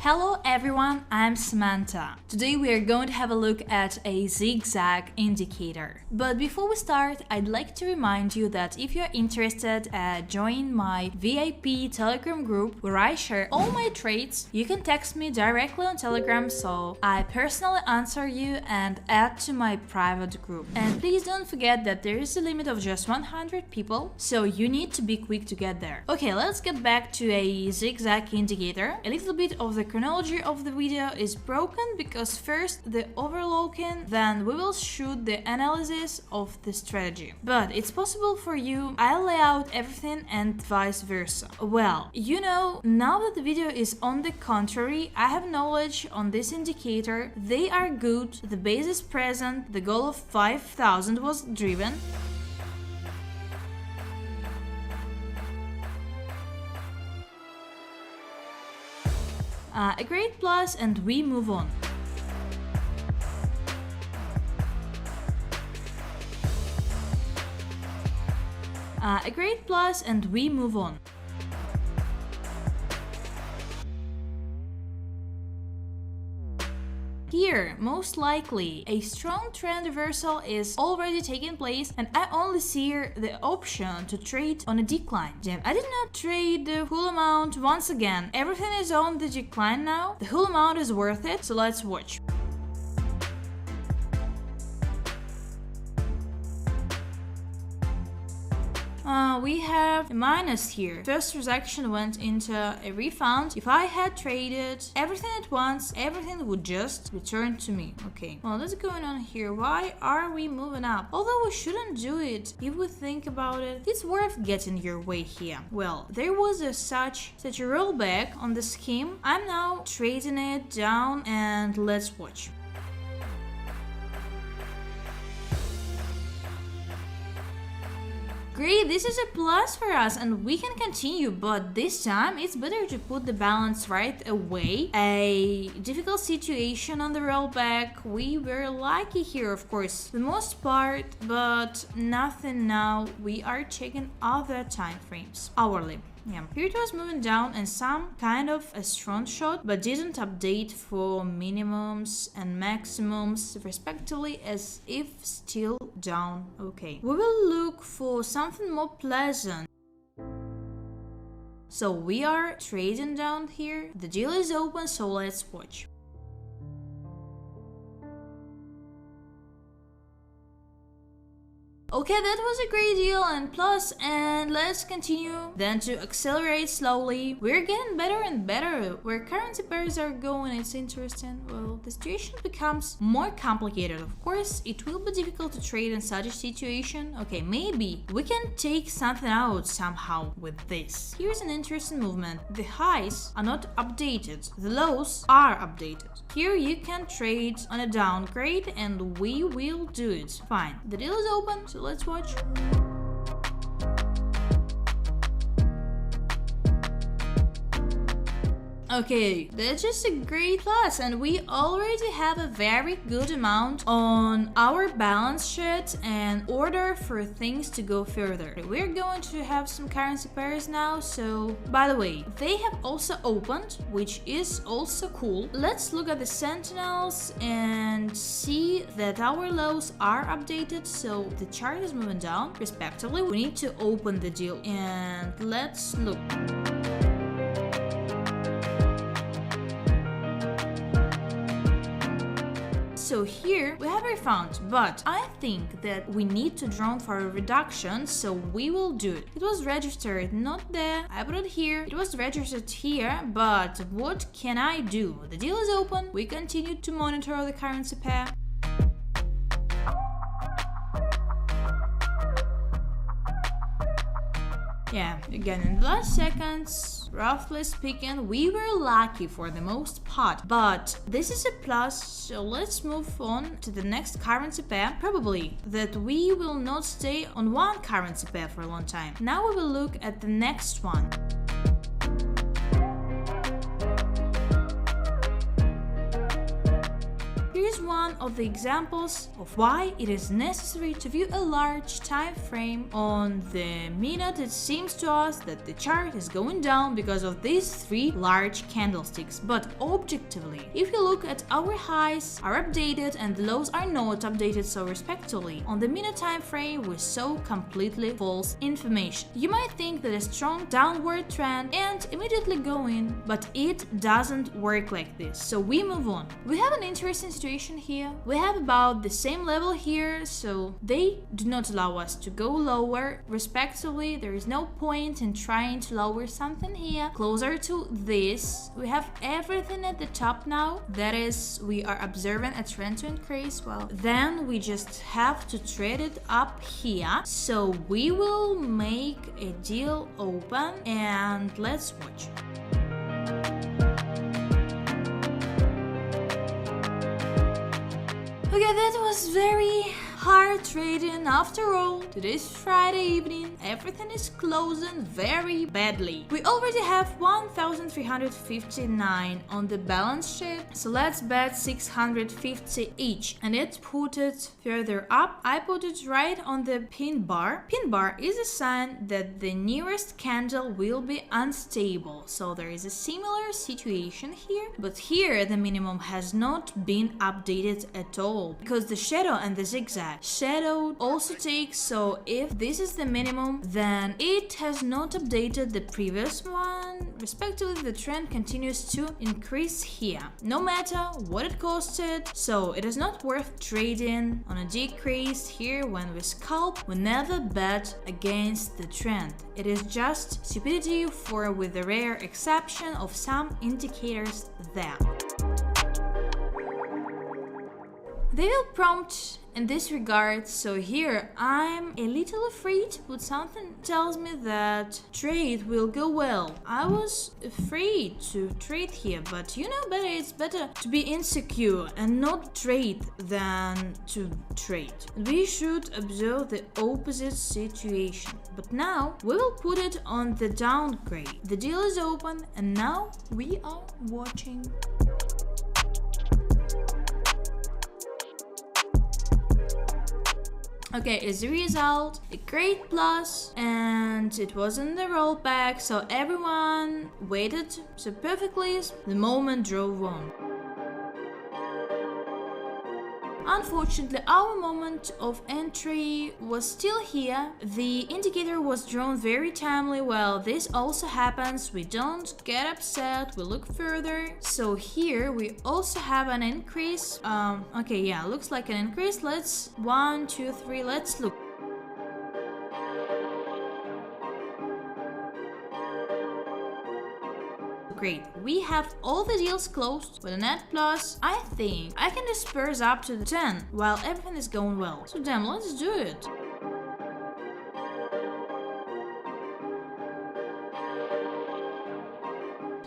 Hello everyone, I'm Samantha. Today we are going to have a look at a zigzag indicator. But before we start, I'd like to remind you that if you're interested, join my VIP Telegram group where I share all my trades. You can text me directly on Telegram, so I personally answer you and add to my private group. And please don't forget that there is a limit of just 100 people, so you need to be quick to get there. Okay, let's get back to a zigzag indicator. A little bit of the chronology of the video is broken because first the overlooking, then we will shoot the analysis of the strategy. But it's possible for you, I'll lay out everything and vice versa. Well, you know, now that the video is on the contrary, I have knowledge on this indicator, they are good, the base is present, the goal of 5,000 was driven. A great plus, and we move on. A great plus, and we move on. Here, most likely, a strong trend reversal is already taking place and I only see here the option to trade on a decline. Damn, I did not trade the full amount once again. Everything is on the decline now. The whole amount is worth it, so let's watch. We have a minus here. First transaction went into a refund. If I had traded everything at once, everything would just return to me. Okay, well, what's going on here? Why are we moving up? Although we shouldn't do it, if we think about it, it's worth getting your way here. Well, there was such a rollback on the scheme. I'm now trading it down and let's watch. Great, this is a plus for us and we can continue, but this time it's better to put the balance right away. A difficult situation on the rollback. We were lucky here, of course, the most part, but nothing now. We are checking other time frames, hourly. Yeah, here it was moving down and some kind of a strong shot, but didn't update for minimums and maximums respectively, as if still down. Okay, we will look for something more pleasant. So we are trading down here. The deal is open, so let's watch. Okay, that was a great deal and plus, and let's continue then to accelerate slowly. We're getting better and better. Where currency pairs are going, it's interesting. Well, the situation becomes more complicated. Of course, it will be difficult to trade in such a situation. Okay, maybe we can take something out somehow with this. Here's an interesting movement. The highs are not updated. The lows are updated. Here you can trade on a downgrade and we will do it. Fine. The deal is open, so let's watch. Okay, that's just a great plus and we already have a very good amount on our balance sheet and order for things to go further. We're going to have some currency pairs now, so by the way, they have also opened, which is also cool. Let's look at the sentinels and see that our lows are updated, so the chart is moving down respectively. We need to open the deal and let's look. So here we have a refund, but I think that we need to draw for a reduction, so we will do it. It was registered not there, I put it here, it was registered here, but what can I do? The deal is open, we continue to monitor the currency pair. Yeah, again in the last seconds, roughly speaking, we were lucky for the most part, but this is a plus, so let's move on to the next currency pair. Probably that we will not stay on one currency pair for a long time. Now we will look at the next one. Here's one one of the examples of why it is necessary to view a large time frame. On the minute, it seems to us that the chart is going down because of these three large candlesticks. But objectively, if you look at our highs are updated and the lows are not updated so respectively, on the minute time frame we saw completely false information. You might think that a strong downward trend and immediately go in, but it doesn't work like this. So we move on. We have an interesting situation here. We have about the same level here, so they do not allow us to go lower respectively. There is no point in trying to lower something here closer to this. We have everything at the top now, that is, we are observing a trend to increase. Well, then we just have to trade it up here. So we will make a deal open and let's watch. Okay, that was very hard trading. After all, today's Friday evening, everything is closing very badly. We already have 1,359 on the balance sheet, so let's bet 650 each and let's put it further up. I put it right on the pin bar. Pin bar is a sign that the nearest candle will be unstable, so there is a similar situation here, but here the minimum has not been updated at all because the shadow and the zigzag shadow also takes, so if this is the minimum then it has not updated the previous one. Respectively, the trend continues to increase here no matter what it costed, so it is not worth trading on a decrease. Here when we scalp, we never bet against the trend. It is just stupidity, for with the rare exception of some indicators there. They will prompt in this regard, so here I'm a little afraid, but something tells me that trade will go well. I was afraid to trade here, but you know better, it's better to be insecure and not trade than to trade. We should observe the opposite situation. But now we will put it on the downgrade. The deal is open and now we are watching. Okay, as a result, a great plus, and it wasn't the rollback, so everyone waited so perfectly. The moment drove on. Unfortunately, our moment of entry was still here. The indicator was drawn very timely. Well, this also happens. We don't get upset. We look further. So here we also have an increase. Okay, yeah, looks like an increase. Let's 1, 2, 3. Let's look. Great, we have all the deals closed with a net plus. I think I can disperse up to the 10 while everything is going well. So damn, let's do it.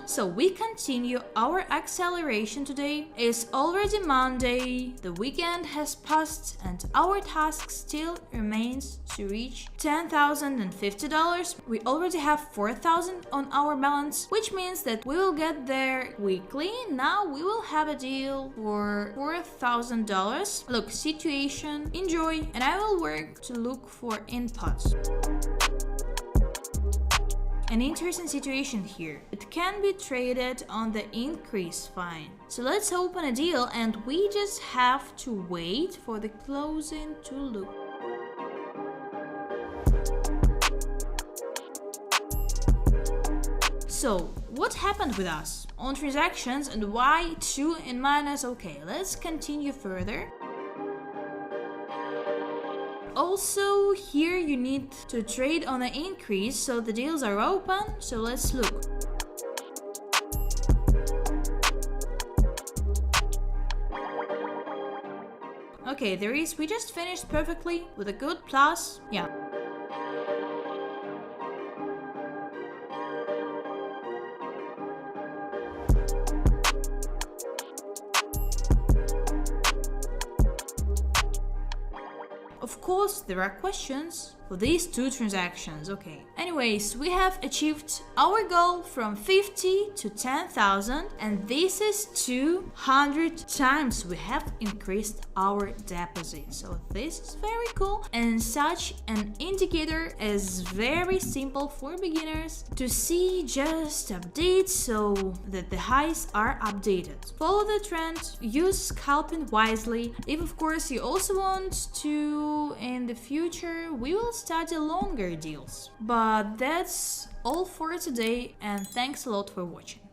So we continue our acceleration today. It's already Monday, the weekend has passed and our task still remains to reach $10,050. We already have 4,000 on our balance, which means that we will get there quickly. Now we will have a deal for $4,000. Look, situation, enjoy, and I will work to look for inputs. An interesting situation here. It can be traded on the increase, fine. So let's open a deal and we just have to wait for the closing to look. So what happened with us on transactions and why 2 in minus? Okay, let's continue further. Also, here you need to trade on an increase, so the deals are open, so let's look. Okay, we just finished perfectly with a good plus, yeah. Of course, there are questions for these 2 transactions, okay. Anyways, we have achieved our goal from 50 to 10,000, and this is 200 times we have increased our deposit. So this is very cool, and such an indicator is very simple for beginners to see. Just update so that the highs are updated. Follow the trend, use scalping wisely. If of course you also want to, in the future we will study longer deals. But that's all for today, and thanks a lot for watching.